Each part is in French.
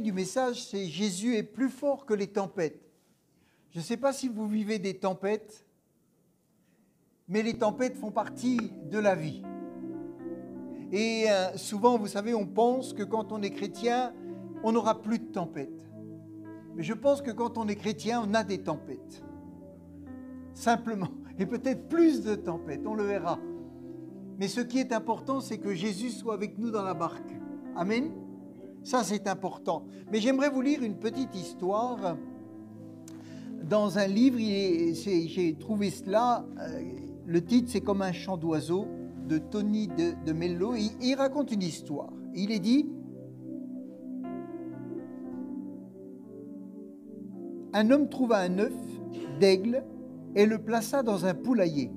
du message, c'est « Jésus est plus fort que les tempêtes ». Je ne sais pas si vous vivez des tempêtes, mais les tempêtes font partie de la vie. Et souvent, vous savez, on pense que quand on est chrétien, on n'aura plus de tempêtes. Mais je pense que quand on est chrétien, on a des tempêtes. Simplement. Et peut-être plus de tempêtes, on le verra. Mais ce qui est important, c'est que Jésus soit avec nous dans la barque. Amen. Ça, c'est important. Mais j'aimerais vous lire une petite histoire. Dans un livre, j'ai trouvé cela. Le titre, c'est Comme un chant d'oiseau, de Tony de Mello. Il raconte une histoire. Il est dit, un homme trouva un œuf d'aigle et le plaça dans un poulailler.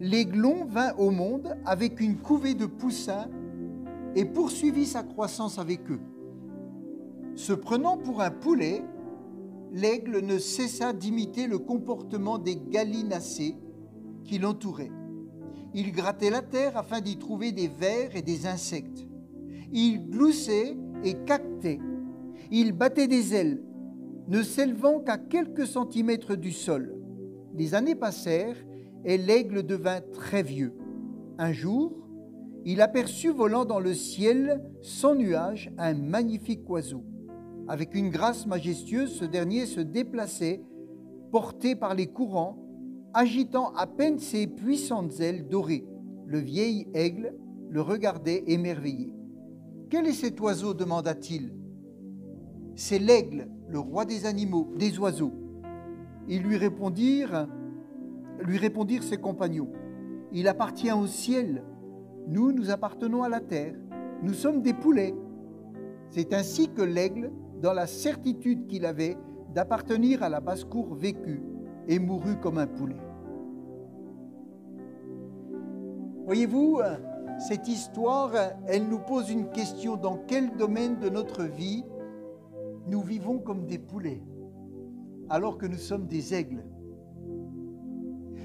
L'aiglon vint au monde avec une couvée de poussins et poursuivit sa croissance avec eux. Se prenant pour un poulet, l'aigle ne cessa d'imiter le comportement des gallinacés qui l'entouraient. Il grattait la terre afin d'y trouver des vers et des insectes. Il gloussait et caquetait. Il battait des ailes, ne s'élevant qu'à quelques centimètres du sol. Les années passèrent et l'aigle devint très vieux. Un jour, il aperçut volant dans le ciel sans nuage un magnifique oiseau. Avec une grâce majestueuse, ce dernier se déplaçait, porté par les courants, agitant à peine ses puissantes ailes dorées. Le vieil aigle le regardait émerveillé. « Quel est cet oiseau » demanda-t-il. « C'est l'aigle, le roi des animaux, des oiseaux. » Ils lui répondirent ses compagnons. « Il appartient au ciel. Nous, nous appartenons à la terre. Nous sommes des poulets. » C'est ainsi que l'aigle, dans la certitude qu'il avait d'appartenir à la basse-cour, vécut et mourut comme un poulet. Voyez-vous, cette histoire, elle nous pose une question. Dans quel domaine de notre vie nous vivons comme des poulets, alors que nous sommes des aigles?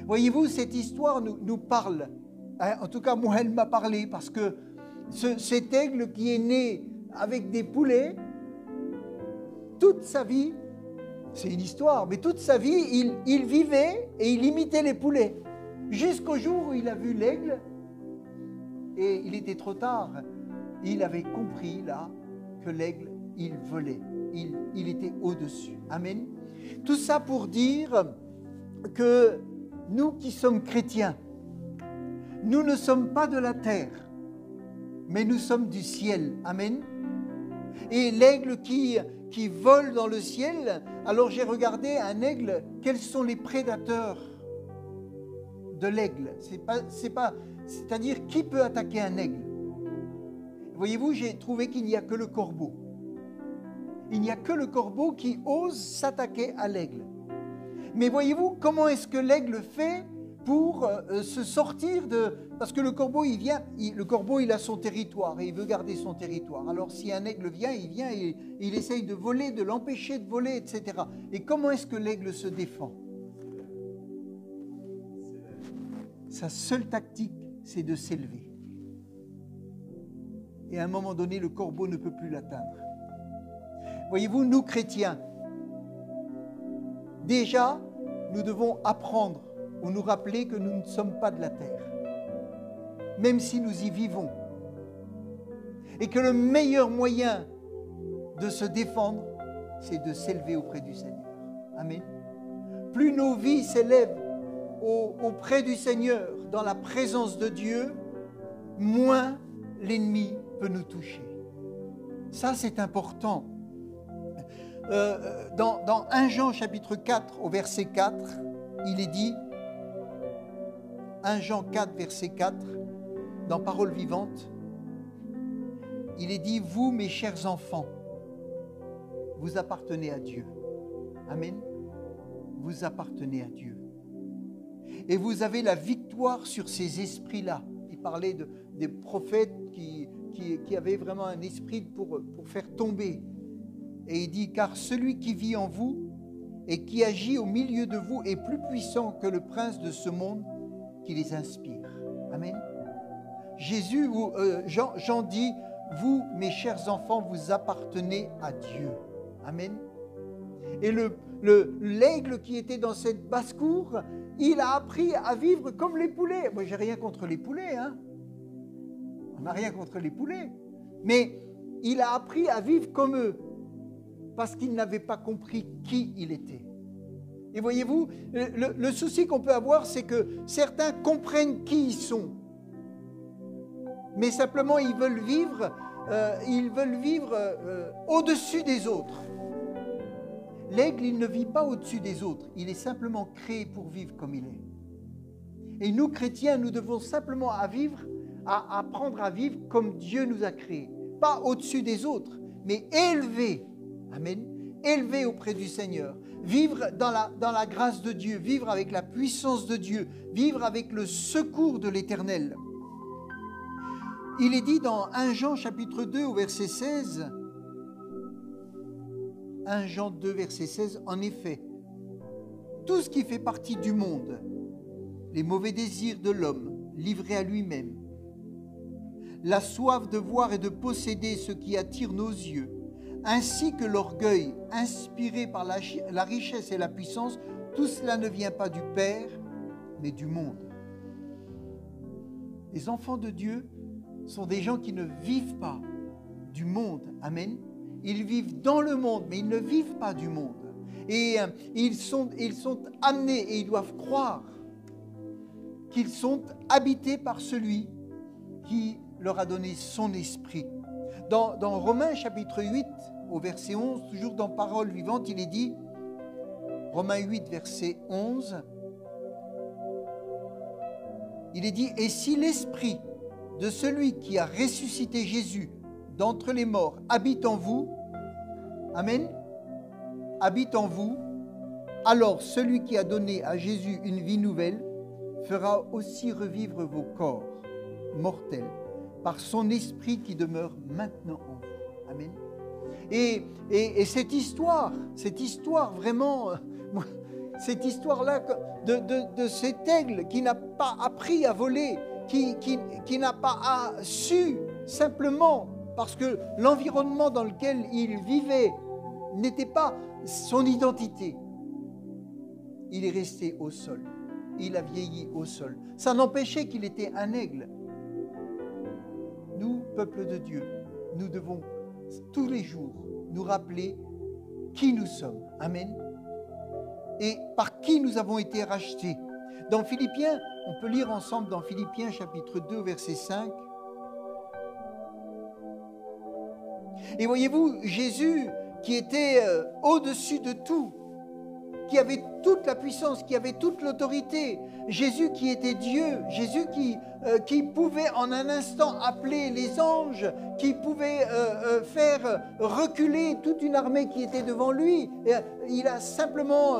Voyez-vous, cette histoire nous parle. En tout cas, moi, elle m'a parlé, parce que cet aigle qui est né avec des poulets, toute sa vie, c'est une histoire, mais toute sa vie, il vivait et il imitait les poulets. Jusqu'au jour où il a vu l'aigle, et il était trop tard. Il avait compris, là, que l'aigle, il volait. Il était au-dessus. Amen. Tout ça pour dire que nous qui sommes chrétiens, nous ne sommes pas de la terre, mais nous sommes du ciel. Amen. Et l'aigle qui vole dans le ciel, alors j'ai regardé un aigle, quels sont les prédateurs de l'aigle? C'est-à-dire, qui peut attaquer un aigle? Voyez-vous, j'ai trouvé qu'il n'y a que le corbeau. Il n'y a que le corbeau qui ose s'attaquer à l'aigle. Mais voyez-vous, comment est-ce que l'aigle fait pour se sortir de... Parce que le corbeau, il a son territoire et il veut garder son territoire. Alors si un aigle vient et il essaye de voler, de l'empêcher de voler, etc. Et comment est-ce que l'aigle se défend? Sa seule tactique, c'est de s'élever. Et à un moment donné, le corbeau ne peut plus l'atteindre. Voyez-vous, nous chrétiens, déjà, nous devons apprendre ou nous rappeler que nous ne sommes pas de la terre, même si nous y vivons. Et que le meilleur moyen de se défendre, c'est de s'élever auprès du Seigneur. Amen. Plus nos vies s'élèvent auprès du Seigneur, dans la présence de Dieu, moins l'ennemi peut nous toucher. Ça, c'est important. Dans 1 Jean chapitre 4, au verset 4, il est dit, 1 Jean 4, verset 4, dans Parole vivante, il est dit, vous, mes chers enfants, vous appartenez à Dieu. Amen. Vous appartenez à Dieu. Et vous avez la victoire sur ces esprits-là. Il parlait des prophètes qui avaient vraiment un esprit pour faire tomber. Et il dit, car celui qui vit en vous et qui agit au milieu de vous est plus puissant que le prince de ce monde qui les inspire. Amen. Jean dit, vous, mes chers enfants, vous appartenez à Dieu. Amen. Et l'aigle qui était dans cette basse-cour, il a appris à vivre comme les poulets. Moi, j'ai rien contre les poulets, hein. On n'a rien contre les poulets. Mais il a appris à vivre comme eux, parce qu'il n'avait pas compris qui il était. Et voyez-vous, le souci qu'on peut avoir, c'est que certains comprennent qui ils sont, mais simplement ils veulent vivre au-dessus des autres. L'aigle, il ne vit pas au-dessus des autres, il est simplement créé pour vivre comme il est. Et nous, chrétiens, nous devons simplement apprendre à vivre comme Dieu nous a créés. Pas au-dessus des autres, mais élevés. Amen. Élevés auprès du Seigneur. Vivre dans la grâce de Dieu, vivre avec la puissance de Dieu, vivre avec le secours de l'Éternel. Il est dit dans 1 Jean chapitre 2 au verset 16, 1 Jean 2 verset 16, en effet, tout ce qui fait partie du monde, les mauvais désirs de l'homme, livré à lui-même, la soif de voir et de posséder ce qui attire nos yeux, ainsi que l'orgueil inspiré par la richesse et la puissance, tout cela ne vient pas du Père, mais du monde. Les enfants de Dieu sont des gens qui ne vivent pas du monde. Amen. Ils vivent dans le monde, mais ils ne vivent pas du monde. Et ils sont amenés et ils doivent croire qu'ils sont habités par celui qui leur a donné son esprit. Dans Romains chapitre 8, au verset 11, toujours dans Parole vivante, il est dit, Romains 8, verset 11, il est dit, « Et si l'esprit de celui qui a ressuscité Jésus d'entre les morts habite en vous, Amen, habite en vous, alors celui qui a donné à Jésus une vie nouvelle fera aussi revivre vos corps mortels par son esprit qui demeure maintenant en vous. » Amen. Et cette histoire vraiment, cette histoire-là de cet aigle qui n'a pas appris à voler, qui n'a pas su simplement parce que l'environnement dans lequel il vivait n'était pas son identité. Il est resté au sol. Il a vieilli au sol. Ça n'empêchait qu'il était un aigle. Nous, peuple de Dieu, nous devons tous les jours nous rappeler qui nous sommes. Amen. Et par qui nous avons été rachetés. Dans Philippiens, on peut lire ensemble dans Philippiens chapitre 2, verset 5. Et voyez-vous, Jésus qui était au-dessus de tout, qui avait toute la puissance, qui avait toute l'autorité, Jésus qui était Dieu, Jésus qui pouvait en un instant appeler les anges, qui pouvait faire reculer toute une armée qui était devant lui. Et il a simplement,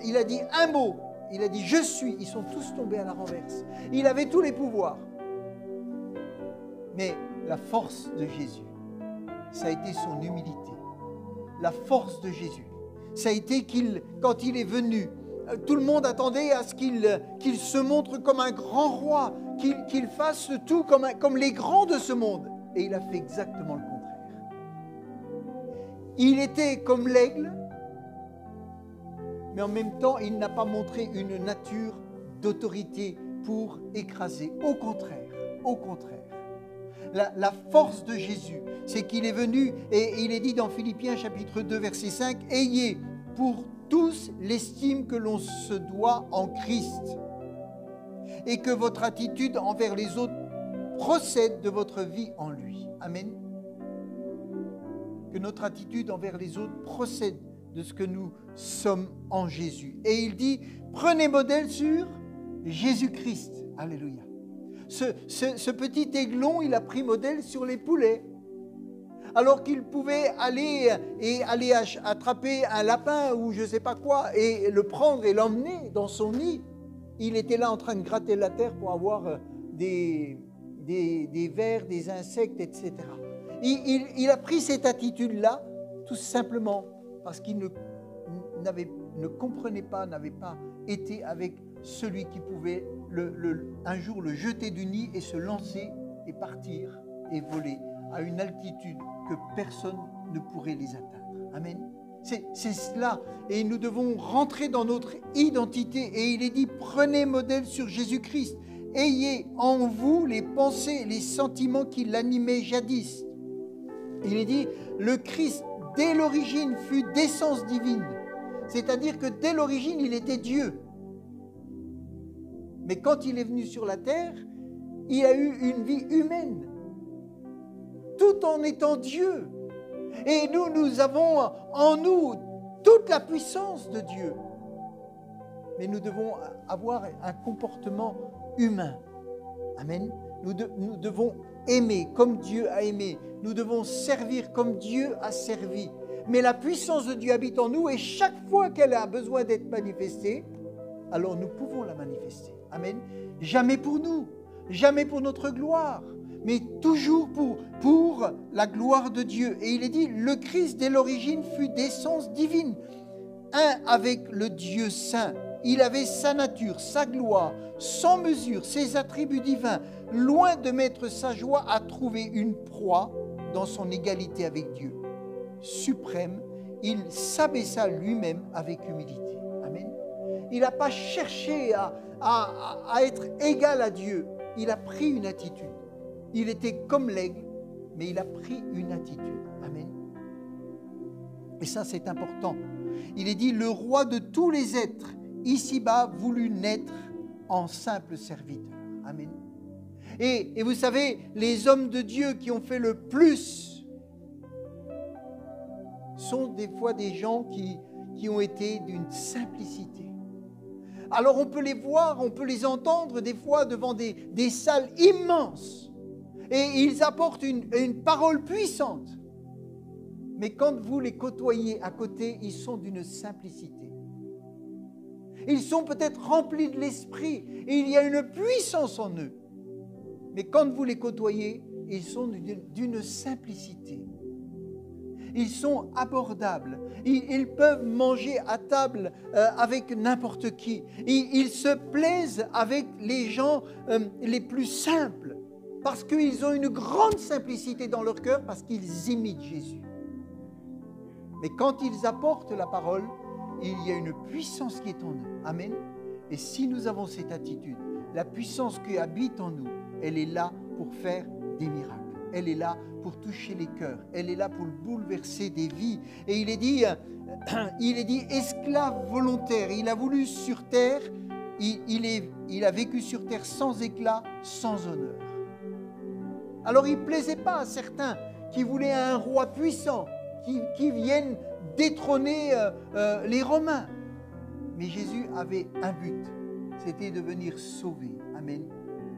il a dit un mot, il a dit « Je suis », ils sont tous tombés à la renverse. Il avait tous les pouvoirs. Mais la force de Jésus, ça a été son humilité. La force de Jésus, ça a été quand il est venu, tout le monde attendait à ce qu'il se montre comme un grand roi, qu'il fasse tout comme les grands de ce monde. Et il a fait exactement le contraire. Il était comme l'aigle, mais en même temps, il n'a pas montré une nature d'autorité pour écraser. Au contraire, au contraire. La force de Jésus, c'est qu'il est venu, et il est dit dans Philippiens chapitre 2, verset 5, « Ayez pour tous l'estime que l'on se doit en Christ, et que votre attitude envers les autres procède de votre vie en lui. » Amen. Que notre attitude envers les autres procède de ce que nous sommes en Jésus. Et il dit, prenez modèle sur Jésus-Christ. Alléluia. Ce petit aiglon, il a pris modèle sur les poulets. Alors qu'il pouvait aller attraper un lapin ou je ne sais pas quoi et le prendre et l'emmener dans son nid, il était là en train de gratter la terre pour avoir des vers, des insectes, etc. Il a pris cette attitude-là tout simplement parce qu'il ne comprenait pas, n'avait pas été avec celui qui pouvait un jour le jeter du nid et se lancer et partir et voler à une altitude que personne ne pourrait les atteindre. Amen. C'est cela. Et nous devons rentrer dans notre identité. Et il est dit, prenez modèle sur Jésus-Christ. Ayez en vous les pensées, les sentiments qui l'animaient jadis. Il est dit, le Christ, dès l'origine, fut d'essence divine. C'est-à-dire que dès l'origine, il était Dieu. Mais quand il est venu sur la terre, il a eu une vie humaine, tout en étant Dieu. Et nous avons en nous toute la puissance de Dieu. Mais nous devons avoir un comportement humain. Amen. Nous devons aimer comme Dieu a aimé. Nous devons servir comme Dieu a servi. Mais la puissance de Dieu habite en nous et chaque fois qu'elle a besoin d'être manifestée, alors nous pouvons la manifester. Amen. Jamais pour nous, jamais pour notre gloire, mais toujours pour la gloire de Dieu. Et il est dit, le Christ dès l'origine fut d'essence divine, un avec le Dieu saint. Il avait sa nature, sa gloire, sans mesure, ses attributs divins. Loin de mettre sa joie à trouver une proie dans son égalité avec Dieu. Suprême, il s'abaissa lui-même avec humilité. Amen. Il n'a pas cherché à être égal à Dieu. Il a pris une attitude. Il était comme l'aigle, mais il a pris une attitude. Amen. Et ça, c'est important. Il est dit, le roi de tous les êtres, ici-bas, voulut naître en simple serviteur. Amen. Et vous savez, les hommes de Dieu qui ont fait le plus sont des fois des gens qui ont été d'une simplicité. Alors on peut les voir, on peut les entendre des fois devant des salles immenses. Et ils apportent une parole puissante. Mais quand vous les côtoyez à côté, ils sont d'une simplicité. Ils sont peut-être remplis de l'esprit et il y a une puissance en eux. Mais quand vous les côtoyez, ils sont d'une simplicité. Ils sont abordables. Ils peuvent manger à table avec n'importe qui. Ils se plaisent avec les gens les plus simples. Parce qu'ils ont une grande simplicité dans leur cœur, parce qu'ils imitent Jésus. Mais quand ils apportent la parole, il y a une puissance qui est en eux. Amen. Et si nous avons cette attitude, la puissance qui habite en nous, elle est là pour faire des miracles. Elle est là pour toucher les cœurs. Elle est là pour bouleverser des vies. Et il est dit esclave volontaire. Il a voulu sur terre, il a vécu sur terre sans éclat, sans honneur. Alors il ne plaisait pas à certains qui voulaient un roi puissant, qui vienne détrôner les Romains. Mais Jésus avait un but, c'était de venir sauver. Amen.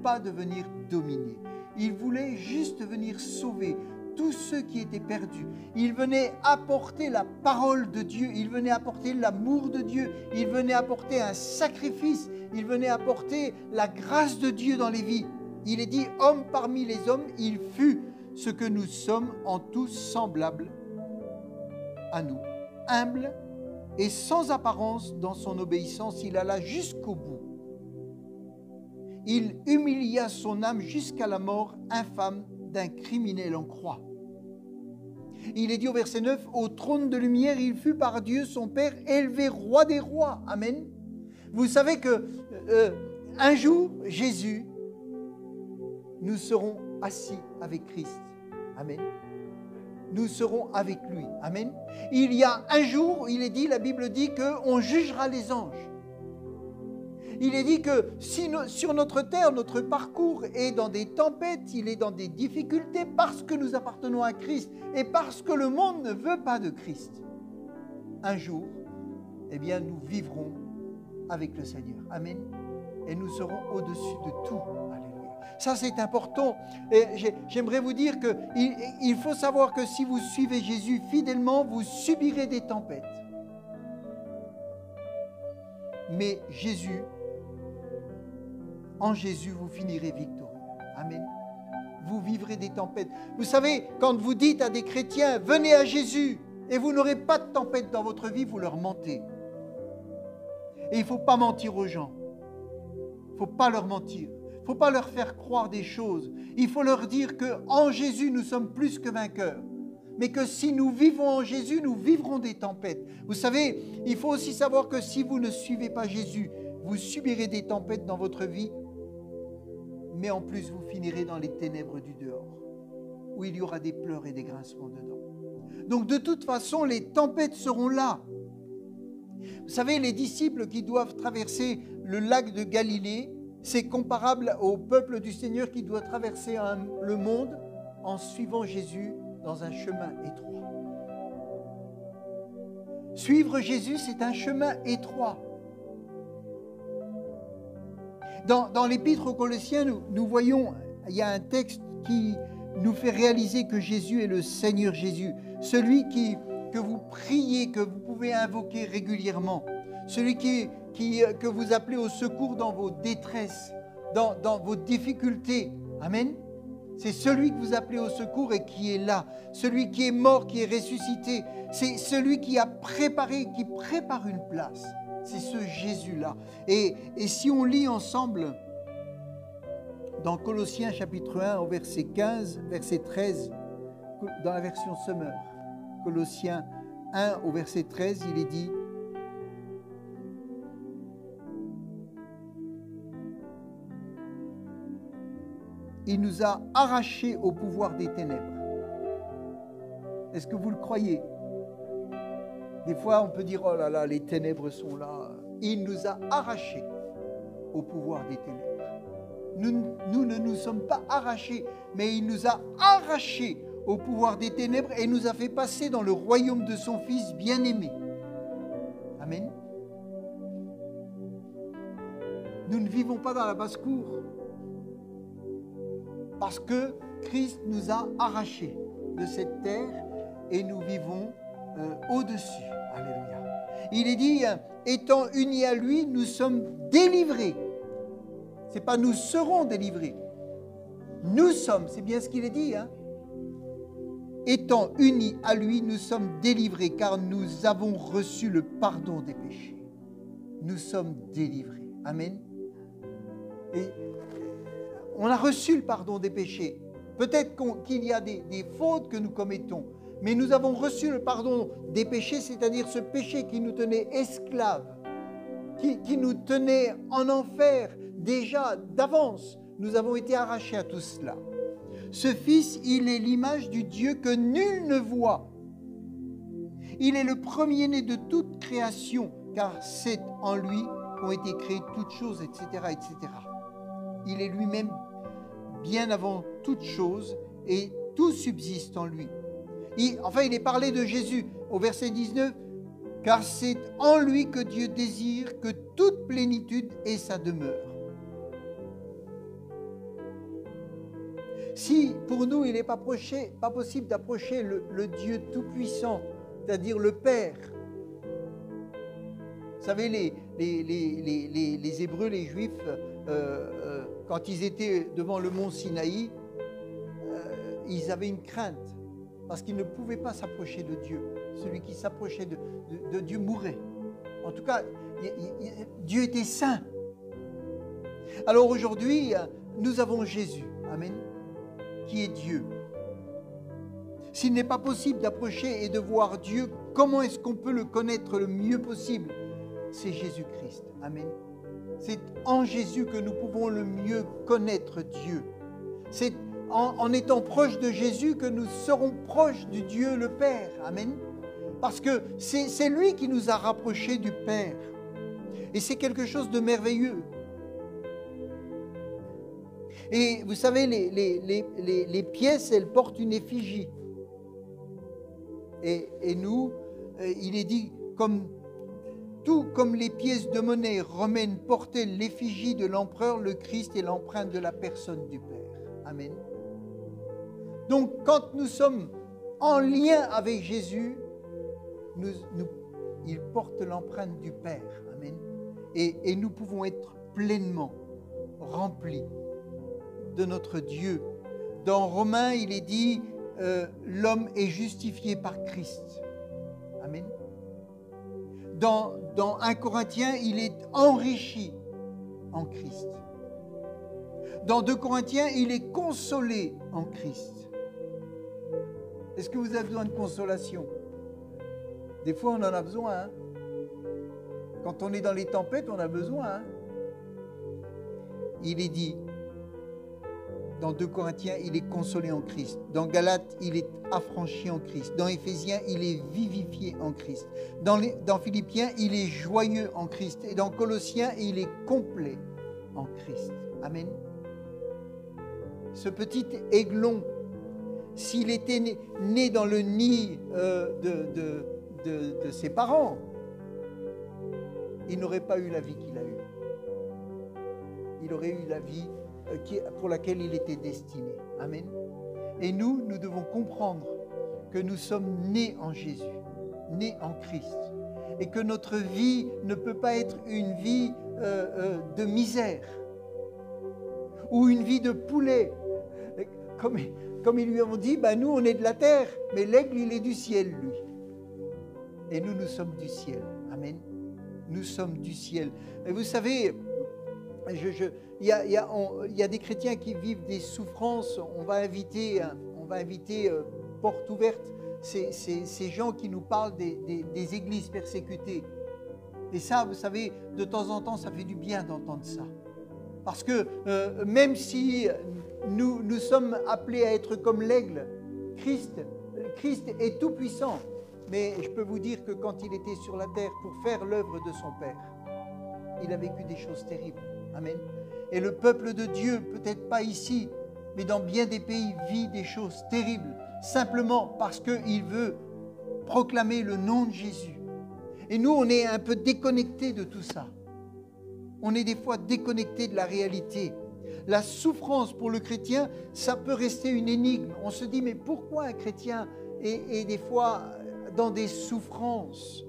Pas de venir dominer. Il voulait juste venir sauver tous ceux qui étaient perdus. Il venait apporter la parole de Dieu. Il venait apporter l'amour de Dieu. Il venait apporter un sacrifice. Il venait apporter la grâce de Dieu dans les vies. Il est dit, homme parmi les hommes, il fut ce que nous sommes en tous semblables à nous. Humble et sans apparence dans son obéissance, il alla jusqu'au bout. Il humilia son âme jusqu'à la mort infâme d'un criminel en croix. Il est dit au verset 9, au trône de lumière, il fut par Dieu son Père élevé roi des rois. Amen. Vous savez que un jour, Jésus, nous serons assis avec Christ. Amen. Nous serons avec lui. Amen. Il y a un jour, il est dit, la Bible dit qu'on jugera les anges. Il est dit que si sur notre terre, notre parcours est dans des tempêtes, il est dans des difficultés parce que nous appartenons à Christ et parce que le monde ne veut pas de Christ. Un jour, eh bien, nous vivrons avec le Seigneur. Amen. Et nous serons au-dessus de tout. Alléluia. Ça, c'est important. Et j'aimerais vous dire qu'il faut savoir que si vous suivez Jésus fidèlement, vous subirez des tempêtes. Mais Jésus, en Jésus, vous finirez victorieux. Amen. Vous vivrez des tempêtes. Vous savez, quand vous dites à des chrétiens, venez à Jésus, et vous n'aurez pas de tempête dans votre vie, vous leur mentez. Et il ne faut pas mentir aux gens. Il ne faut pas leur mentir. ne faut pas leur faire croire des choses. Il faut leur dire qu'en Jésus, nous sommes plus que vainqueurs. Mais que si nous vivons en Jésus, nous vivrons des tempêtes. Vous savez, il faut aussi savoir que si vous ne suivez pas Jésus, vous subirez des tempêtes dans votre vie, mais en plus vous finirez dans les ténèbres du dehors, où il y aura des pleurs et des grincements dedans. Donc de toute façon, les tempêtes seront là. Vous savez, les disciples qui doivent traverser le lac de Galilée, c'est comparable au peuple du Seigneur qui doit traverser le monde en suivant Jésus dans un chemin étroit. Suivre Jésus, c'est un chemin étroit. Dans l'Épître aux Colossiens, nous voyons, il y a un texte qui nous fait réaliser que Jésus est le Seigneur Jésus, celui que vous priez, que vous pouvez invoquer régulièrement, celui que vous appelez au secours dans vos détresses, dans vos difficultés. Amen. C'est celui que vous appelez au secours et qui est là, celui qui est mort, qui est ressuscité. C'est celui qui a préparé, qui prépare une place. C'est ce Jésus-là. Et si on lit ensemble dans Colossiens chapitre 1 au verset 15, verset 13, dans la version Summer, Colossiens 1 au verset 13, il est dit: il nous a arrachés au pouvoir des ténèbres. Est-ce que vous le croyez? Des fois, on peut dire, oh là là, les ténèbres sont là. Il nous a arrachés au pouvoir des ténèbres. Nous ne nous sommes pas arrachés, mais il nous a arrachés au pouvoir des ténèbres et nous a fait passer dans le royaume de son Fils bien-aimé. Amen. Nous ne vivons pas dans la basse-cour parce que Christ nous a arrachés de cette terre et nous vivons au-dessus. Alléluia. Il est dit, étant unis à lui, nous sommes délivrés. Ce n'est pas nous serons délivrés. Nous sommes, c'est bien ce qu'il est dit. Étant unis à lui, nous sommes délivrés car nous avons reçu le pardon des péchés. Nous sommes délivrés. Amen. Et on a reçu le pardon des péchés. Peut-être qu'il y a des fautes que nous commettons, mais nous avons reçu le pardon des péchés, c'est-à-dire ce péché qui nous tenait esclaves, qui nous tenait en enfer déjà d'avance. Nous avons été arrachés à tout cela. Ce Fils, il est l'image du Dieu que nul ne voit. Il est le premier-né de toute création, car c'est en lui qu'ont été créées toutes choses, etc., etc. Il est lui-même bien avant toutes choses et tout subsiste en lui. Il est parlé de Jésus au verset 19, car c'est en lui que Dieu désire que toute plénitude ait sa demeure. Si pour nous il n'est pas possible d'approcher le Dieu Tout-Puissant, c'est-à-dire le Père, vous savez, les Hébreux, les Juifs, quand ils étaient devant le mont Sinaï, ils avaient une crainte parce qu'ils ne pouvaient pas s'approcher de Dieu. Celui qui s'approchait de Dieu mourait. En tout cas, Dieu était saint. Alors aujourd'hui, nous avons Jésus, amen, qui est Dieu. S'il n'est pas possible d'approcher et de voir Dieu, comment est-ce qu'on peut le connaître le mieux possible? C'est Jésus-Christ, amen. C'est en Jésus que nous pouvons le mieux connaître Dieu. C'est en étant proche de Jésus que nous serons proches du Dieu le Père. Amen. Parce que c'est lui qui nous a rapprochés du Père. Et c'est quelque chose de merveilleux. Et vous savez, les pièces, elles portent une effigie. Et nous, il est dit, tout comme les pièces de monnaie romaines portaient l'effigie de l'empereur, le Christ est l'empreinte de la personne du Père. Amen. Donc, quand nous sommes en lien avec Jésus, il porte l'empreinte du Père. Amen. Et nous pouvons être pleinement remplis de notre Dieu. Dans Romains, il est dit, l'homme est justifié par Christ. Amen. Dans 1 Corinthiens, il est enrichi en Christ. Dans 2 Corinthiens, il est consolé en Christ. Est-ce que vous avez besoin de consolation? Des fois, on en a besoin. Hein? Quand on est dans les tempêtes, on a besoin. Hein? Il est dit, dans 2 Corinthiens, il est consolé en Christ. Dans Galates, il est affranchi en Christ. Dans Éphésiens, il est vivifié en Christ. Dans Philippiens, il est joyeux en Christ. Et dans Colossiens, il est complet en Christ. Amen. Ce petit aiglon, s'il était né dans le nid de ses parents, il n'aurait pas eu la vie qu'il a eue. Il aurait eu la vie pour laquelle il était destiné. Amen. Et nous devons comprendre que nous sommes nés en Jésus, nés en Christ, et que notre vie ne peut pas être une vie de misère ou une vie de poulet. Comme ils lui ont dit, nous on est de la terre, mais l'aigle il est du ciel, lui. Et nous sommes du ciel. Amen. Nous sommes du ciel. Et vous savez, il y a des chrétiens qui vivent des souffrances. On va inviter porte ouverte ces gens qui nous parlent des églises persécutées. Et ça, vous savez, de temps en temps, ça fait du bien d'entendre ça. Parce que même si nous sommes appelés à être comme l'aigle, Christ est tout puissant. Mais je peux vous dire que quand il était sur la terre pour faire l'œuvre de son Père, il a vécu des choses terribles. Amen. Et le peuple de Dieu, peut-être pas ici, mais dans bien des pays, vit des choses terribles, simplement parce qu'il veut proclamer le nom de Jésus. Et nous, on est un peu déconnectés de tout ça. On est des fois déconnectés de la réalité. La souffrance pour le chrétien, ça peut rester une énigme. On se dit, mais pourquoi un chrétien est des fois dans des souffrances?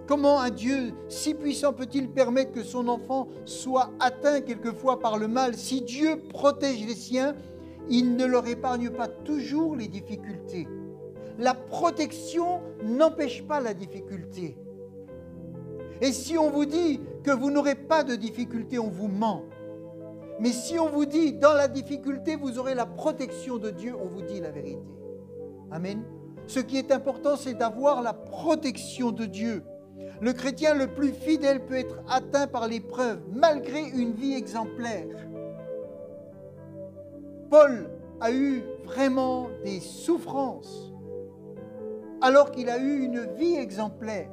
Comment un Dieu si puissant peut-il permettre que son enfant soit atteint quelquefois par le mal? Si Dieu protège les siens, il ne leur épargne pas toujours les difficultés. La protection n'empêche pas la difficulté. Et si on vous dit que vous n'aurez pas de difficulté, on vous ment. Mais si on vous dit dans la difficulté, vous aurez la protection de Dieu, on vous dit la vérité. Amen. Ce qui est important, c'est d'avoir la protection de Dieu. Le chrétien le plus fidèle peut être atteint par l'épreuve, malgré une vie exemplaire. Paul a eu vraiment des souffrances, alors qu'il a eu une vie exemplaire.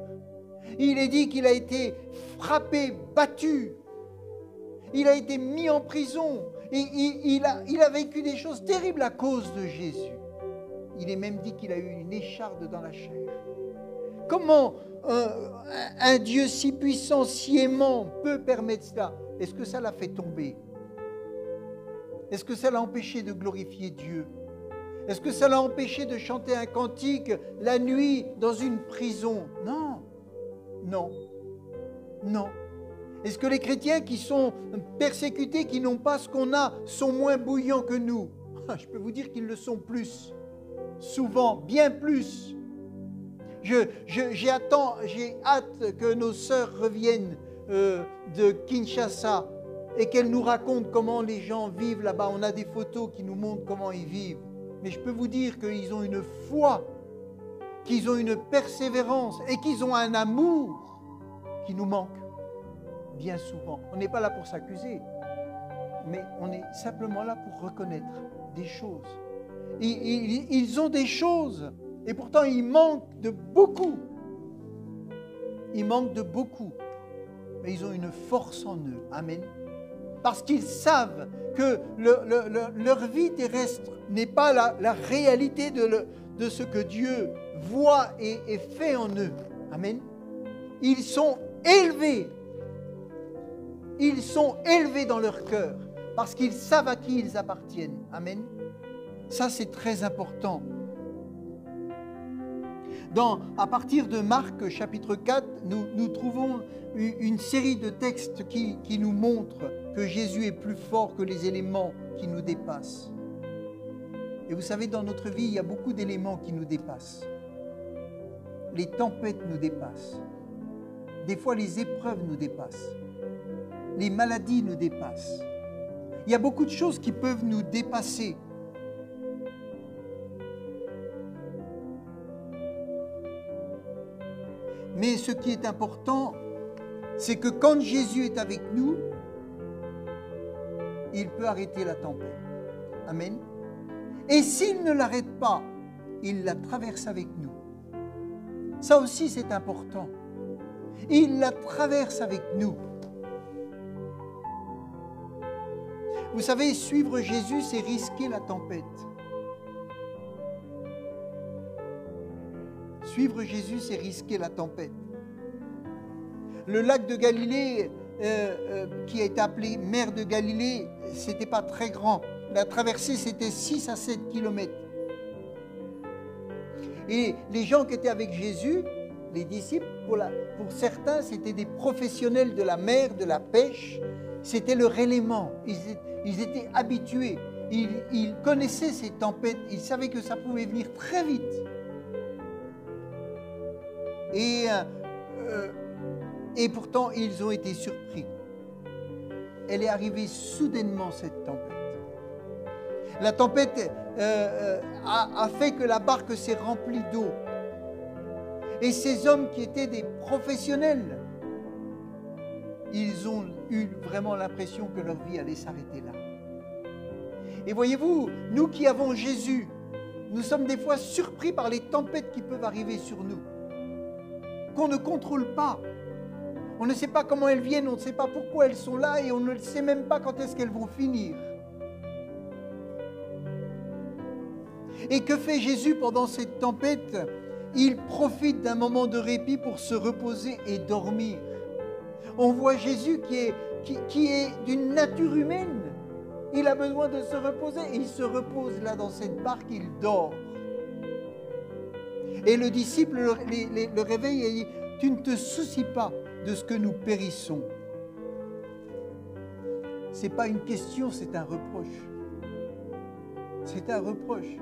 Il est dit qu'il a été frappé, battu. Il a été mis en prison. Et il a vécu des choses terribles à cause de Jésus. Il est même dit qu'il a eu une écharde dans la chair. Comment un Dieu si puissant, si aimant peut permettre cela? Est-ce que ça l'a fait tomber? Est-ce que ça l'a empêché de glorifier Dieu? Est-ce que ça l'a empêché de chanter un cantique la nuit dans une prison? Non, non, non. Est-ce que les chrétiens qui sont persécutés, qui n'ont pas ce qu'on a, sont moins bouillants que nous? Je peux vous dire qu'ils le sont plus. Souvent, bien plus. J'ai hâte que nos sœurs reviennent de Kinshasa et qu'elles nous racontent comment les gens vivent là-bas. On a des photos qui nous montrent comment ils vivent. Mais je peux vous dire qu'ils ont une foi, qu'ils ont une persévérance et qu'ils ont un amour qui nous manque bien souvent. On n'est pas là pour s'accuser, mais on est simplement là pour reconnaître des choses. Ils ont des choses et pourtant ils manquent de beaucoup. Ils manquent de beaucoup, mais ils ont une force en eux. Amen. Parce qu'ils savent que leur vie terrestre n'est pas la réalité de ce que Dieu voit et fait en eux. Amen. Ils sont élevés. Ils sont élevés dans leur cœur parce qu'ils savent à qui ils appartiennent. Amen. Ça, c'est très important. À partir de Marc, chapitre 4, nous trouvons une série de textes qui nous montrent que Jésus est plus fort que les éléments qui nous dépassent. Et vous savez, dans notre vie, il y a beaucoup d'éléments qui nous dépassent. Les tempêtes nous dépassent. Des fois, les épreuves nous dépassent. Les maladies nous dépassent. Il y a beaucoup de choses qui peuvent nous dépasser. Mais ce qui est important, c'est que quand Jésus est avec nous, il peut arrêter la tempête. Amen. Et s'il ne l'arrête pas, il la traverse avec nous. Ça aussi, c'est important. Il la traverse avec nous. Vous savez, suivre Jésus, c'est risquer la tempête. Suivre Jésus, c'est risquer la tempête. Le lac de Galilée, qui a été appelé mer de Galilée, c'était pas très grand. La traversée, c'était 6 à 7 kilomètres. Et les gens qui étaient avec Jésus, les disciples, pour certains, c'était des professionnels de la mer, de la pêche. C'était leur élément. Ils étaient habitués. Ils connaissaient ces tempêtes. Ils savaient que ça pouvait venir très vite. Et pourtant, ils ont été surpris. Elle est arrivée soudainement, cette tempête. La tempête a fait que la barque s'est remplie d'eau. Et ces hommes qui étaient des professionnels, ils ont eu vraiment l'impression que leur vie allait s'arrêter là. Et voyez-vous, nous qui avons Jésus, nous sommes des fois surpris par les tempêtes qui peuvent arriver sur nous, qu'on ne contrôle pas. On ne sait pas comment elles viennent, on ne sait pas pourquoi elles sont là et on ne sait même pas quand est-ce qu'elles vont finir. Et que fait Jésus pendant cette tempête? Il profite d'un moment de répit pour se reposer et dormir. On voit Jésus qui est d'une nature humaine. Il a besoin de se reposer et il se repose là dans cette barque, il dort. Et le disciple le réveille et dit, tu ne te soucies pas de ce que nous périssons. Ce n'est pas une question, c'est un reproche. C'est un reproche.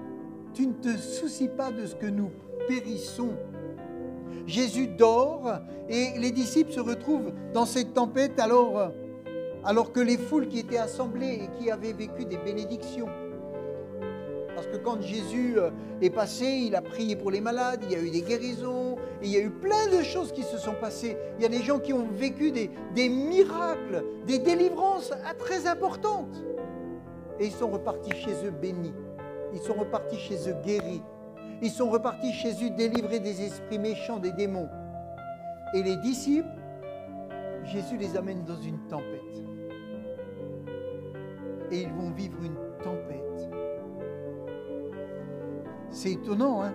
Tu ne te soucies pas de ce que nous périssons. Jésus dort et les disciples se retrouvent dans cette tempête alors que les foules qui étaient assemblées et qui avaient vécu des bénédictions. Parce que quand Jésus est passé, il a prié pour les malades, il y a eu des guérisons, il y a eu plein de choses qui se sont passées. Il y a des gens qui ont vécu des miracles, des délivrances très importantes. Et ils sont repartis chez eux bénis. Ils sont repartis chez eux guéris. Ils sont repartis chez eux délivrés des esprits méchants, des démons. Et les disciples, Jésus les amène dans une tempête. Et ils vont vivre une tempête. C'est étonnant, hein?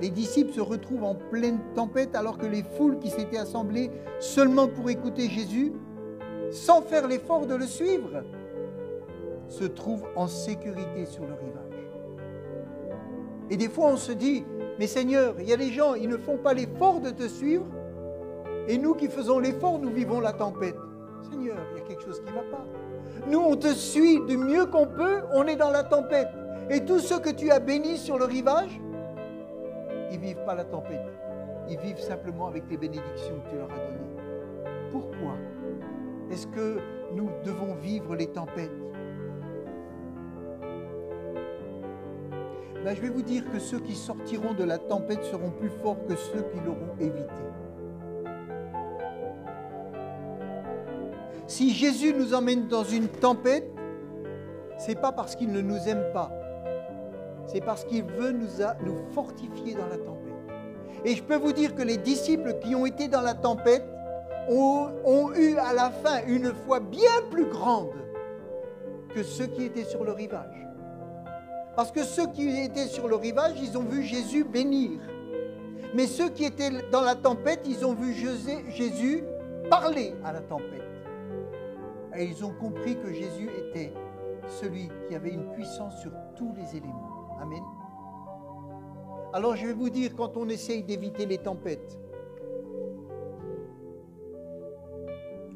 Les disciples se retrouvent en pleine tempête alors que les foules qui s'étaient assemblées seulement pour écouter Jésus, sans faire l'effort de le suivre, se trouvent en sécurité sur le rivage. Et des fois on se dit, mais Seigneur, il y a des gens, ils ne font pas l'effort de te suivre, et nous qui faisons l'effort, nous vivons la tempête. Seigneur, il y a quelque chose qui ne va pas. Nous, on te suit du mieux qu'on peut, on est dans la tempête. Et tous ceux que tu as bénis sur le rivage, ils ne vivent pas la tempête. Ils vivent simplement avec les bénédictions que tu leur as données. Pourquoi est-ce que nous devons vivre les tempêtes? Ben, je vais vous dire que ceux qui sortiront de la tempête seront plus forts que ceux qui l'auront évité. Si Jésus nous emmène dans une tempête, ce n'est pas parce qu'il ne nous aime pas. C'est parce qu'il veut nous fortifier dans la tempête. Et je peux vous dire que les disciples qui ont été dans la tempête ont eu à la fin une foi bien plus grande que ceux qui étaient sur le rivage. Parce que ceux qui étaient sur le rivage, ils ont vu Jésus bénir. Mais ceux qui étaient dans la tempête, ils ont vu Jésus parler à la tempête. Et ils ont compris que Jésus était celui qui avait une puissance sur tous les éléments. Amen. Alors je vais vous dire, quand on essaye d'éviter les tempêtes,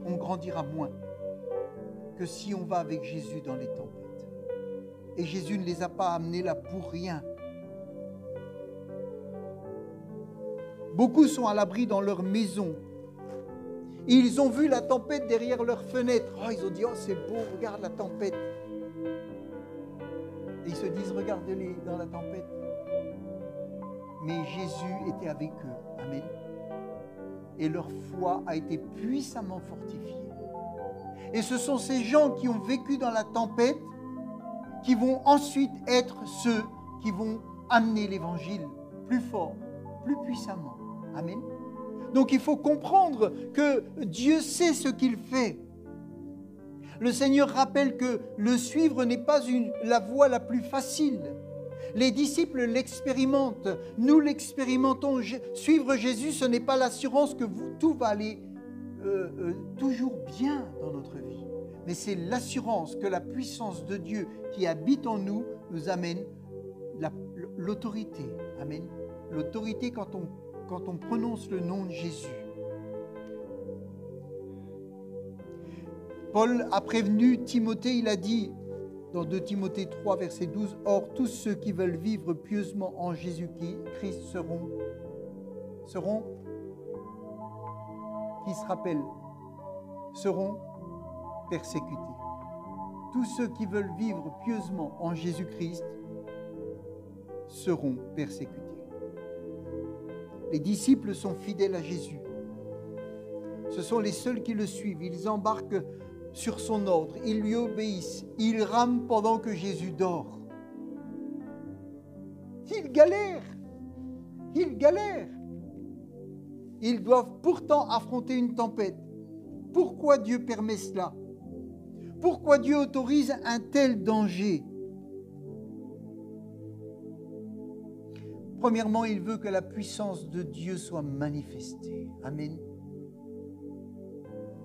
on grandira moins que si on va avec Jésus dans les tempêtes. Et Jésus ne les a pas amenés là pour rien. Beaucoup sont à l'abri dans leur maison. Ils ont vu la tempête derrière leurs fenêtres. Oh, ils ont dit, oh c'est beau, regarde la tempête. Et ils se disent, regardez-les dans la tempête. Mais Jésus était avec eux. Amen. Et leur foi a été puissamment fortifiée. Et ce sont ces gens qui ont vécu dans la tempête qui vont ensuite être ceux qui vont amener l'évangile plus fort, plus puissamment. Amen. Donc il faut comprendre que Dieu sait ce qu'il fait. Le Seigneur rappelle que le suivre n'est pas la voie la plus facile. Les disciples l'expérimentent, nous l'expérimentons. Suivre Jésus, ce n'est pas l'assurance que tout va aller toujours bien dans notre vie. Mais c'est l'assurance que la puissance de Dieu qui habite en nous nous amène l'autorité. Amen. L'autorité quand on prononce le nom de Jésus. Paul a prévenu Timothée, il a dit dans 2 Timothée 3, verset 12, « Or, tous ceux qui veulent vivre pieusement en Jésus-Christ seront, qui se rappellent, seront persécutés. Tous ceux qui veulent vivre pieusement en Jésus-Christ seront persécutés. » Les disciples sont fidèles à Jésus. Ce sont les seuls qui le suivent. Ils embarquent sur son ordre. Ils lui obéissent. Ils rament pendant que Jésus dort. Ils galèrent. Ils galèrent. Ils doivent pourtant affronter une tempête. Pourquoi Dieu permet cela? Pourquoi Dieu autorise un tel danger? Premièrement, il veut que la puissance de Dieu soit manifestée. Amen.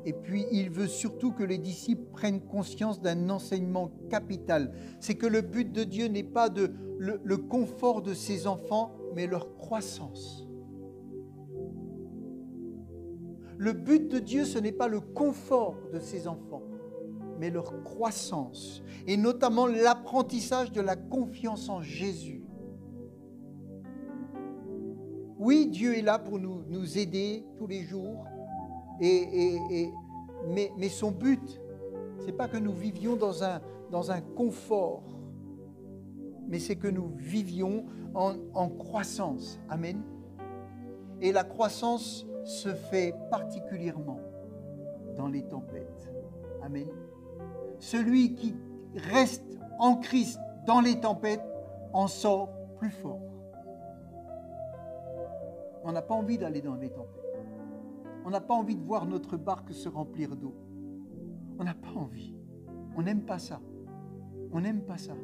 Et puis, il veut surtout que les disciples prennent conscience d'un enseignement capital. C'est que le but de Dieu n'est pas le confort de ses enfants, mais leur croissance. Le but de Dieu, ce n'est pas le confort de ses enfants, mais leur croissance. Et notamment l'apprentissage de la confiance en Jésus. Oui, Dieu est là pour nous aider tous les jours. Mais son but, ce n'est pas que nous vivions dans un confort, mais c'est que nous vivions en croissance. Amen. Et la croissance se fait particulièrement dans les tempêtes. Amen. Celui qui reste en Christ dans les tempêtes en sort plus fort. On n'a pas envie d'aller dans les tempêtes. On n'a pas envie de voir notre barque se remplir d'eau. On n'a pas envie. On n'aime pas ça. On n'aime pas ça.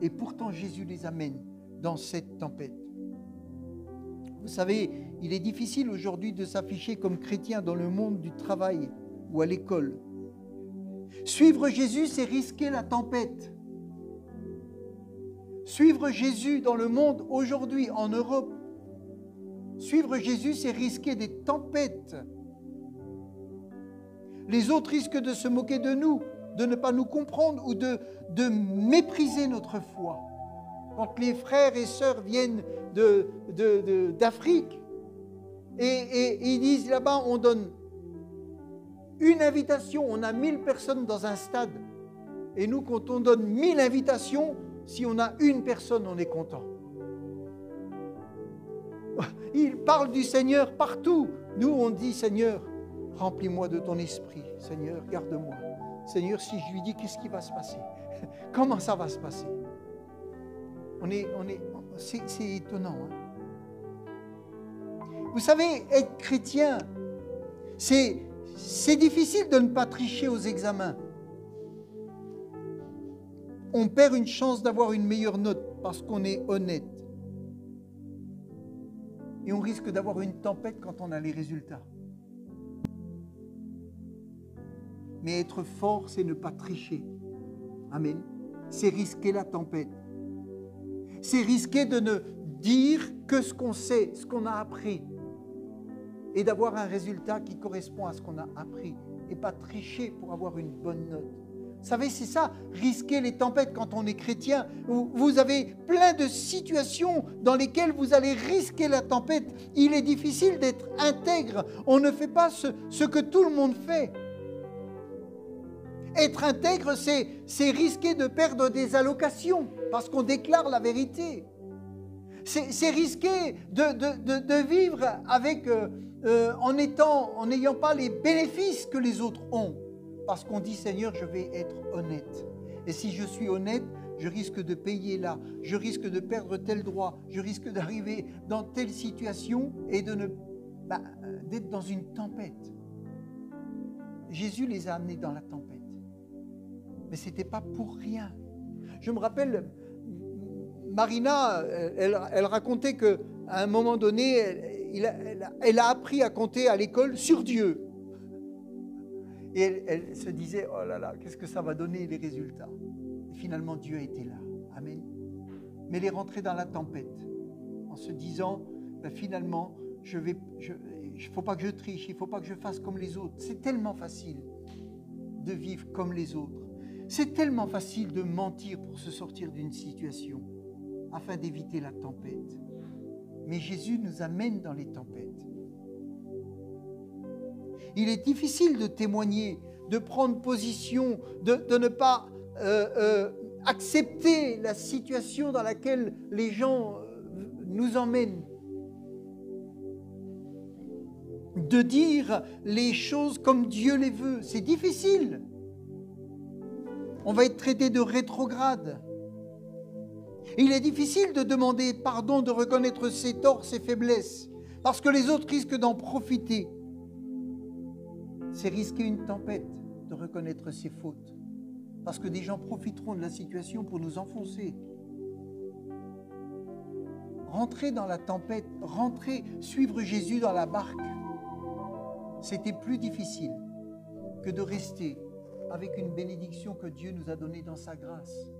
Et pourtant, Jésus les amène dans cette tempête. Vous savez, il est difficile aujourd'hui de s'afficher comme chrétien dans le monde du travail ou à l'école. Suivre Jésus, c'est risquer la tempête. Suivre Jésus dans le monde aujourd'hui, en Europe, suivre Jésus, c'est risquer des tempêtes. Les autres risquent de se moquer de nous, de ne pas nous comprendre ou de mépriser notre foi. Quand les frères et sœurs viennent d'Afrique et ils disent là-bas, on donne une invitation, on a 1000 personnes dans un stade. Et nous, quand on donne 1000 invitations, si on a une personne, on est content. Il parle du Seigneur partout. Nous, on dit, Seigneur, remplis-moi de ton esprit. Seigneur, garde-moi. Seigneur, si je lui dis, qu'est-ce qui va se passer? Comment ça va se passer? C'est étonnant. Hein? Vous savez, être chrétien, c'est difficile de ne pas tricher aux examens. On perd une chance d'avoir une meilleure note parce qu'on est honnête. Et on risque d'avoir une tempête quand on a les résultats. Mais être fort, c'est ne pas tricher. Amen. C'est risquer la tempête. C'est risquer de ne dire que ce qu'on sait, ce qu'on a appris. Et d'avoir un résultat qui correspond à ce qu'on a appris. Et pas tricher pour avoir une bonne note. Vous Vous savez, c'est ça, risquer les tempêtes quand on est chrétien. Vous avez plein de situations dans lesquelles vous allez risquer la tempête. Il est difficile d'être intègre. On ne fait pas ce que tout le monde fait. Être intègre, c'est risquer de perdre des allocations parce qu'on déclare la vérité. C'est risquer de vivre avec, en n'ayant pas les bénéfices que les autres ont. Parce qu'on dit, Seigneur, je vais être honnête. Et si je suis honnête, je risque de payer là, je risque de perdre tel droit, je risque d'arriver dans telle situation et d'être dans une tempête. Jésus les a amenés dans la tempête. Mais ce n'était pas pour rien. Je me rappelle, Marina, elle racontait qu'à un moment donné, elle a appris à compter à l'école sur Dieu. Et elle se disait, oh là là, qu'est-ce que ça va donner les résultats? Et finalement, Dieu a été là. Amen. Mais elle est rentrée dans la tempête en se disant, finalement, il ne faut pas que je triche, il ne faut pas que je fasse comme les autres. C'est tellement facile de vivre comme les autres. C'est tellement facile de mentir pour se sortir d'une situation afin d'éviter la tempête. Mais Jésus nous amène dans les tempêtes. Il est difficile de témoigner, de prendre position, de ne pas accepter la situation dans laquelle les gens nous emmènent. De dire les choses comme Dieu les veut, c'est difficile. On va être traité de rétrograde. Il est difficile de demander pardon, de reconnaître ses torts, ses faiblesses, parce que les autres risquent d'en profiter. C'est risquer une tempête de reconnaître ses fautes, parce que des gens profiteront de la situation pour nous enfoncer. Rentrer dans la tempête, suivre Jésus dans la barque, c'était plus difficile que de rester avec une bénédiction que Dieu nous a donnée dans sa grâce.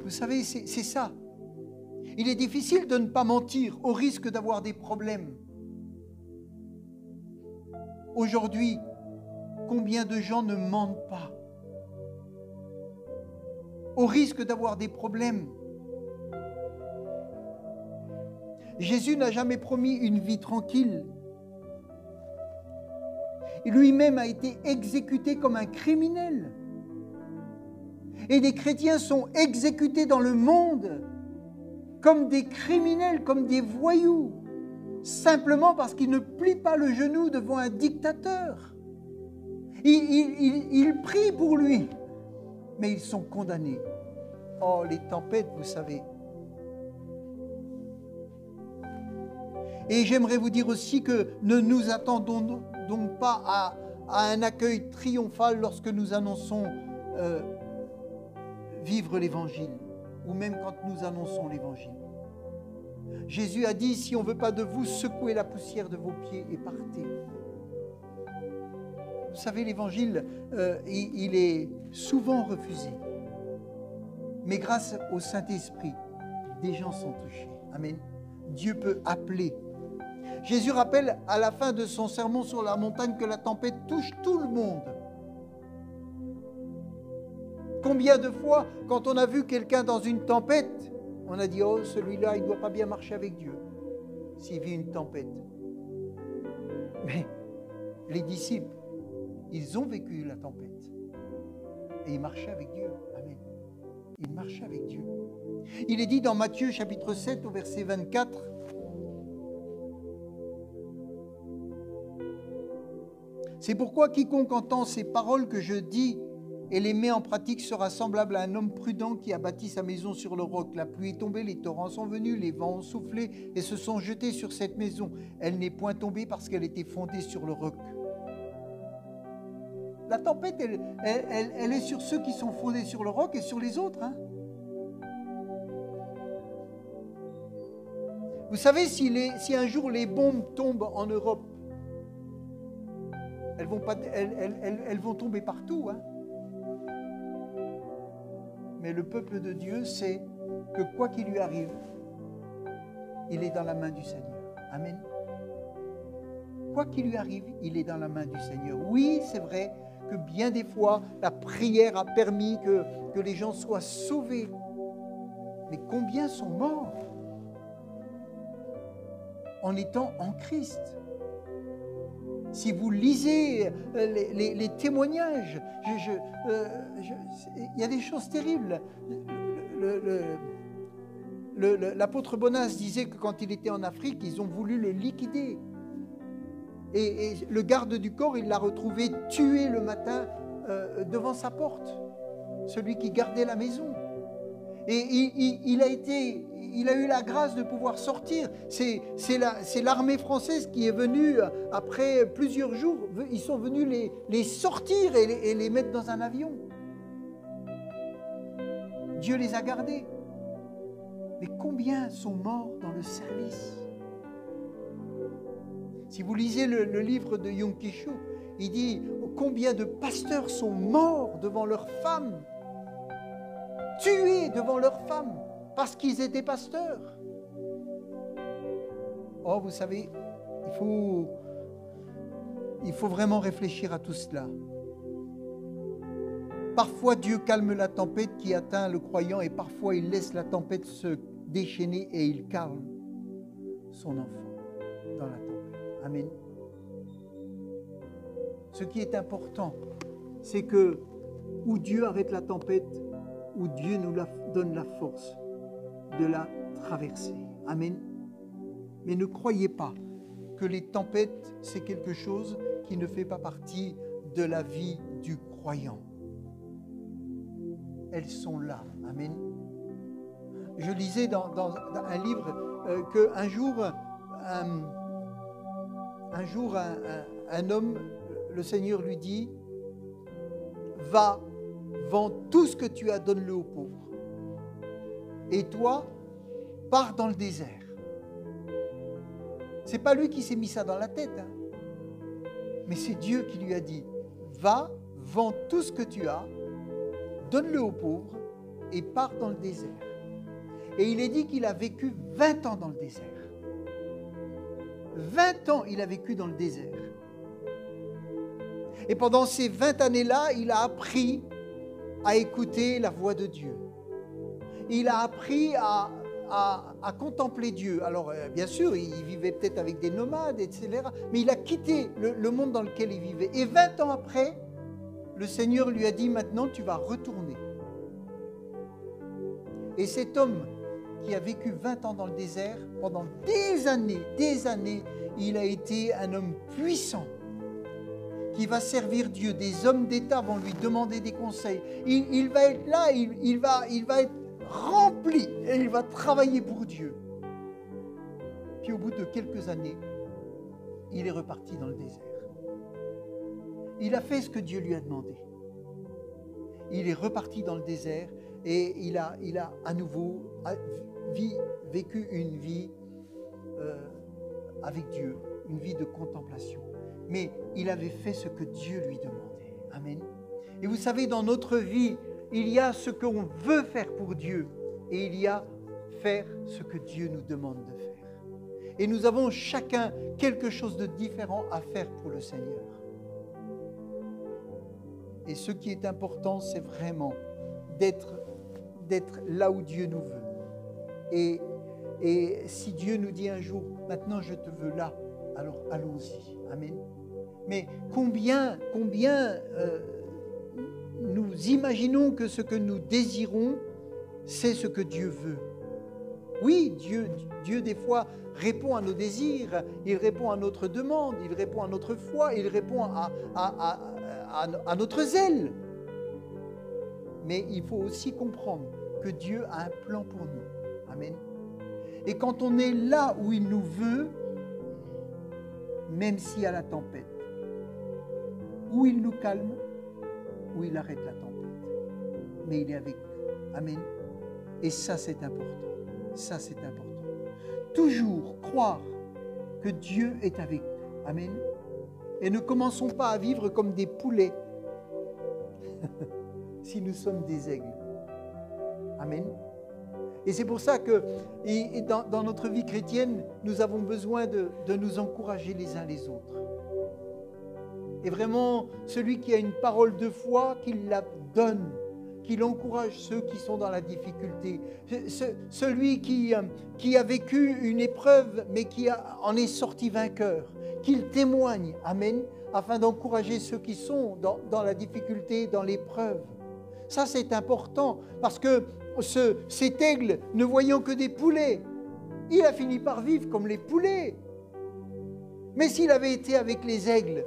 Vous savez, c'est ça. Il est difficile de ne pas mentir au risque d'avoir des problèmes. Aujourd'hui, combien de gens ne mentent pas au risque d'avoir des problèmes? Jésus n'a jamais promis une vie tranquille. Lui-même a été exécuté comme un criminel. Et des chrétiens sont exécutés dans le monde comme des criminels, comme des voyous, simplement parce qu'ils ne plient pas le genou devant un dictateur. Ils prient pour lui, mais ils sont condamnés. Oh, les tempêtes, vous savez. Et j'aimerais vous dire aussi que ne nous attendons donc pas à un accueil triomphal lorsque nous annonçons vivre l'Évangile, ou même quand nous annonçons l'Évangile. Jésus a dit, si on ne veut pas de vous, secouez la poussière de vos pieds et partez. Vous savez, l'Évangile, il est souvent refusé. Mais grâce au Saint-Esprit, des gens sont touchés. Amen. Dieu peut appeler. Jésus rappelle à la fin de son sermon sur la montagne que la tempête touche tout le monde. Combien de fois, quand on a vu quelqu'un dans une tempête, on a dit, oh, celui-là, il ne doit pas bien marcher avec Dieu, s'il vit une tempête. Mais les disciples, ils ont vécu la tempête. Et ils marchaient avec Dieu. Amen. Ils marchaient avec Dieu. Il est dit dans Matthieu, chapitre 7, au verset 24, « C'est pourquoi quiconque entend ces paroles que je dis et les met en pratique sera semblable à un homme prudent qui a bâti sa maison sur le roc. La pluie est tombée, les torrents sont venus, les vents ont soufflé et se sont jetés sur cette maison. Elle n'est point tombée parce qu'elle était fondée sur le roc. » La tempête, elle est sur ceux qui sont fondés sur le roc et sur les autres. Hein. Vous savez, si un jour les bombes tombent en Europe, elles vont tomber partout. Hein. Mais le peuple de Dieu sait que quoi qu'il lui arrive, il est dans la main du Seigneur. Amen. quoi qu'il lui arrive, il est dans la main du Seigneur. Oui, c'est vrai que bien des fois, la prière a permis que les gens soient sauvés. Mais combien sont morts en étant en Christ? Si vous lisez les témoignages, il y a des choses terribles. L'apôtre Bonas disait que quand il était en Afrique, ils ont voulu le liquider. Et le garde du corps, il l'a retrouvé tué le matin devant sa porte, celui qui gardait la maison. Et il a eu la grâce de pouvoir sortir. C'est l'armée française qui est venue, après plusieurs jours, ils sont venus les sortir et les mettre dans un avion. Dieu les a gardés. Mais combien sont morts dans le service? Si vous lisez le livre de Yom Kippur, il dit combien de pasteurs sont morts devant leurs femmes, tués devant leurs femmes, parce qu'ils étaient pasteurs. Oh, vous savez, il faut vraiment réfléchir à tout cela. Parfois, Dieu calme la tempête qui atteint le croyant et parfois, il laisse la tempête se déchaîner et il calme son enfant dans la tempête. Amen. Ce qui est important, c'est que où Dieu arrête la tempête, où Dieu nous donne la force de la traverser. Amen. Mais ne croyez pas que les tempêtes, c'est quelque chose qui ne fait pas partie de la vie du croyant. Elles sont là. Amen. Je lisais dans un livre qu'un jour, un homme, le Seigneur lui dit, va, vends tout ce que tu as, donne-le aux pauvres. Et toi, pars dans le désert. C'est pas lui qui s'est mis ça dans la tête, hein. Mais c'est Dieu qui lui a dit, va, vends tout ce que tu as, donne-le aux pauvres et pars dans le désert. Et il est dit qu'il a vécu 20 ans dans le désert. 20 ans, il a vécu dans le désert. Et pendant ces 20 années-là, il a appris à écouter la voix de Dieu. Il a appris à contempler Dieu. Alors, bien sûr, il vivait peut-être avec des nomades, etc. Mais il a quitté le monde dans lequel il vivait. Et 20 ans après, le Seigneur lui a dit, maintenant, tu vas retourner. Et cet homme qui a vécu 20 ans dans le désert, pendant des années, il a été un homme puissant qui va servir Dieu. Des hommes d'État vont lui demander des conseils. Il va être là, il va être rempli et il va travailler pour Dieu. Puis au bout de quelques années, il est reparti dans le désert. Il a fait ce que Dieu lui a demandé. Il est reparti dans le désert et il a à nouveau vécu une vie avec Dieu, une vie de contemplation. Mais il avait fait ce que Dieu lui demandait. Amen. Et vous savez, dans notre vie, il y a ce qu'on veut faire pour Dieu et il y a faire ce que Dieu nous demande de faire. Et nous avons chacun quelque chose de différent à faire pour le Seigneur. Et ce qui est important, c'est vraiment d'être là où Dieu nous veut. Et si Dieu nous dit un jour, maintenant je te veux là, alors allons-y. Amen. Mais combien nous imaginons que ce que nous désirons, c'est ce que Dieu veut. Oui, Dieu des fois répond à nos désirs, il répond à notre demande, il répond à notre foi, il répond à notre zèle. Mais il faut aussi comprendre que Dieu a un plan pour nous. Amen. Et quand on est là où il nous veut, même s'il y a la tempête, où il nous calme, où il arrête la tempête. Mais il est avec nous. Amen. Et ça, c'est important. Ça, c'est important. Toujours croire que Dieu est avec nous. Amen. Et ne commençons pas à vivre comme des poulets si nous sommes des aigles. Amen. Et c'est pour ça que dans notre vie chrétienne, nous avons besoin de nous encourager les uns les autres. Et vraiment, celui qui a une parole de foi, qu'il la donne, qu'il encourage ceux qui sont dans la difficulté. Celui qui a vécu une épreuve, mais qui en est sorti vainqueur. Qu'il témoigne, amen, afin d'encourager ceux qui sont dans la difficulté, dans l'épreuve. Ça, c'est important, parce que cet aigle, ne voyant que des poulets, il a fini par vivre comme les poulets. Mais s'il avait été avec les aigles,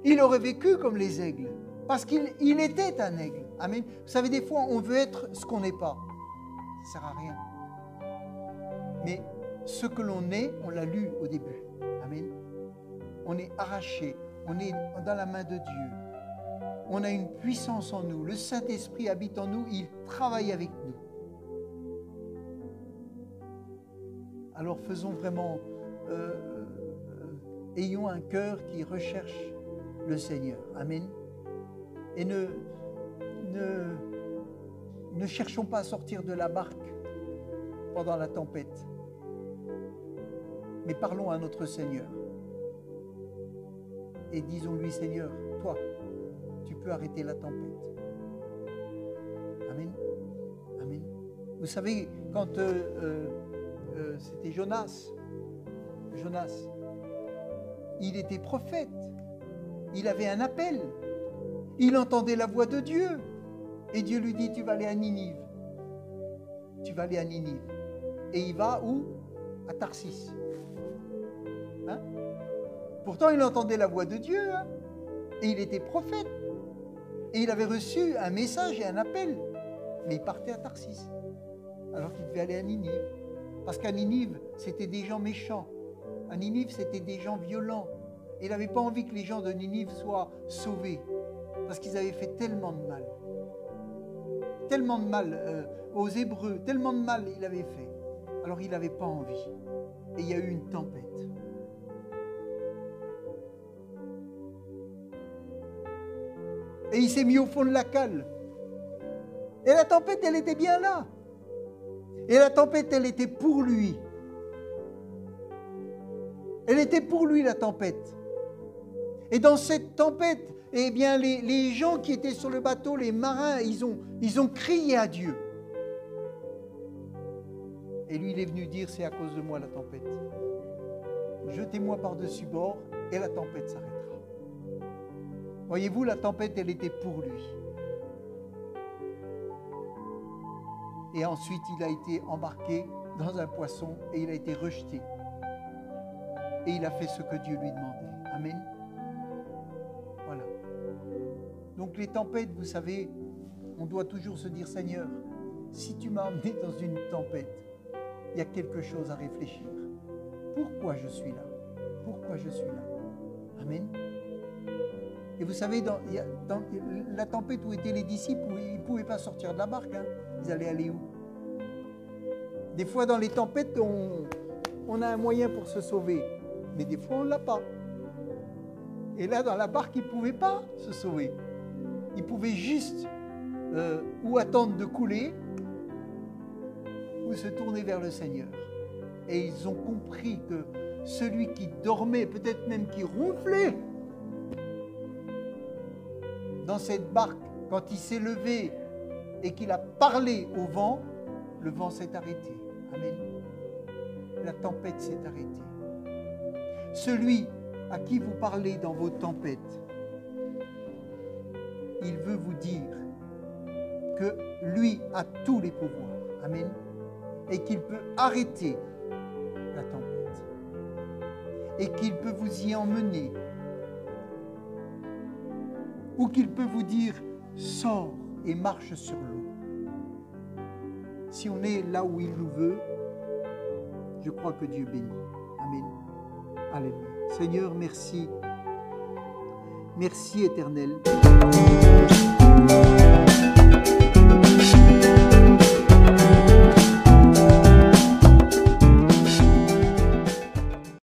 il aurait vécu comme les aigles, parce qu'il était un aigle. Amen. Vous savez, des fois, on veut être ce qu'on n'est pas. Ça ne sert à rien. Mais ce que l'on est, on l'a lu au début. Amen. On est arraché, on est dans la main de Dieu. On a une puissance en nous. Le Saint-Esprit habite en nous, il travaille avec nous. Alors faisons vraiment, ayons un cœur qui recherche le Seigneur. Amen. Et ne cherchons pas à sortir de la barque pendant la tempête, mais parlons à notre Seigneur. Et disons-lui, Seigneur, toi, tu peux arrêter la tempête. Amen. Amen. Vous savez, quand c'était Jonas, il était prophète, il avait un appel, il entendait la voix de Dieu, et Dieu lui dit, tu vas aller à Ninive. Tu vas aller à Ninive. Et il va où? À Tarsis. Hein? Pourtant, il entendait la voix de Dieu, hein? Et il était prophète. Et il avait reçu un message et un appel. Mais il partait à Tarsis, alors qu'il devait aller à Ninive. Parce qu'à Ninive, c'était des gens méchants. À Ninive, c'était des gens violents. Et il n'avait pas envie que les gens de Ninive soient sauvés. Parce qu'ils avaient fait tellement de mal. Tellement de mal aux Hébreux, tellement de mal il avait fait. Alors il n'avait pas envie. Et il y a eu une tempête. Et il s'est mis au fond de la cale. Et la tempête, elle était bien là. Et la tempête, elle était pour lui. Elle était pour lui, la tempête. Et dans cette tempête, eh bien, les gens qui étaient sur le bateau, les marins, ils ont crié à Dieu. Et lui, il est venu dire, c'est à cause de moi la tempête. Jetez-moi par-dessus bord et la tempête s'arrêtera. Voyez-vous, la tempête, elle était pour lui. Et ensuite, il a été embarqué dans un poisson et il a été rejeté. Et il a fait ce que Dieu lui demandait. Amen. Voilà. Donc les tempêtes, vous savez, on doit toujours se dire, Seigneur, si tu m'as emmené dans une tempête, il y a quelque chose à réfléchir. Pourquoi je suis là? Pourquoi je suis là? Amen. Et vous savez, dans la tempête où étaient les disciples, ils ne pouvaient pas sortir de la barque. Hein. Ils allaient aller où? Des fois, dans les tempêtes, on a un moyen pour se sauver. Mais des fois, on ne l'a pas. Et là, dans la barque, ils ne pouvaient pas se sauver. Ils pouvaient juste ou attendre de couler, ou se tourner vers le Seigneur. Et ils ont compris que celui qui dormait, peut-être même qui ronflait, dans cette barque, quand il s'est levé et qu'il a parlé au vent, le vent s'est arrêté. Amen. La tempête s'est arrêtée. Celui à qui vous parlez dans vos tempêtes, il veut vous dire que lui a tous les pouvoirs. Amen. Et qu'il peut arrêter la tempête. Et qu'il peut vous y emmener. Ou qu'il peut vous dire, sors et marche sur l'eau. Si on est là où il nous veut, je crois que Dieu bénit. Amen. Alléluia. Seigneur, merci. Merci, Éternel.